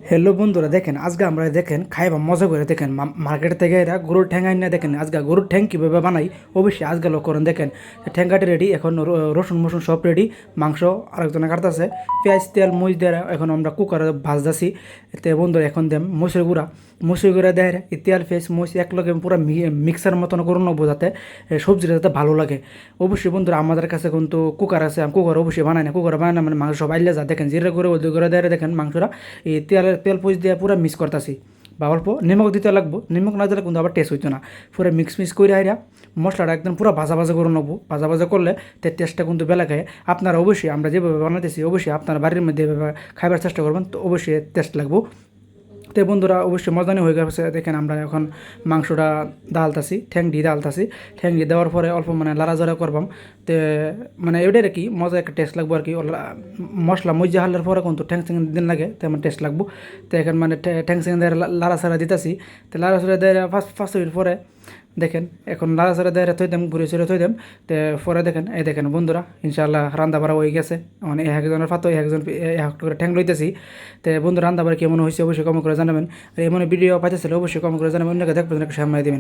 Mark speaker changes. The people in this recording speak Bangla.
Speaker 1: হ্যালো বন্ধুরা, দেখেন আজকে আমরা দেখেন খাইবা মজা করে দেখেন মার্কেট থেকে এরা গরুর ঠ্যাং আইনা দেখেন আজকে গরুর ঠ্যাং কীভাবে বানাই অবশ্যই আজকে লক্ষ্য করেন। দেখেন ঠ্যাংকাটি রেডি, এখন রসুন মসুন সব রেডি, মাংস আরেকজনে কাটতেছে, পেঁয়াজ তেল মরিচ দিয়ে এখন আমরা কুকারে ভাজতেছি। এতে বন্ধুরা এখন দেম মসুর গুঁড়া দেয় তেল ফেস মরিচ একলগে পুরো মিক্সার মতন করে নেবো যাতে সবজিটা যাতে ভালো লাগে। অবশ্যই বন্ধুরা আমাদের কাছে কিন্তু কুকার আছে, আমি কুকার অবশ্যই বানাই না, কুকার বানাই না মানে মাংস সব আইলে যা দেখেন জিরে করে ওদের করে দেয় দেখেন মাংসটা এই তেল পুষ দিয়ে পুরো মিক্স করতেছি, বা অল্প নিমক দিতে লাগবো, নিমক না দিলে কিন্তু আবার টেস্ট হইতো না। পুরো মিক্স করে আইরা মশলাটা একদম পুরো ভাজা করে নেবো, ভাজা করলে তার টেস্টটা কিন্তু বেলা খায়। আপনারা অবশ্যই আমরা যেভাবে বানাইতেছি অবশ্যই আপনার বাড়ির মধ্যে এভাবে খাবার চেষ্টা করবেন, তো অবশ্যই টেস্ট লাগবো। তো বন্ধুরা অবশ্যই মজানি হয়ে গেছে, দেখেন আমরা এখন মাংসটা ডালতাছি, ঠ্যাং দিয়ে দেওয়ার পরে অল্প মানে লাড়াচাড়া করবাম। তো মানে এটাই আর কি মজা একটা টেস্ট লাগবো আর কি। মশলা মজা হালার পরে কিন্তু ঠ্যাং স্যাং দিন লাগে তেমন টেস্ট লাগবো। তো এখন মানে ঠ্যাং স্যাং দিয়ে লাড়াচাড়া দিতেছি, তো লাড়াচাড়া দিয়ে ফার্স্ট মিনিট পরে দেখেন এখন লাড়াচাড়া দিয়ে থই দেম, ঘুরে চুরে থই দেম। তো পরে দেখেন এই দেখেন বন্ধুরা ইনশাআল্লাহ রান্না বাড়া হয়ে গেছে, মানে একজনের পাতো একজন এক করে ঠ্যাং লইতেছি। তো বন্ধু রান্না বাড়া কেমন হয়েছে অবশ্যই কমেন্ট করে জানাবেন, আর এমন ভিডিও পাইতেছিল অবশ্যই কমেন্ট করে জানাবেন, অন্যকে দেখবেন সামনে দিবেন।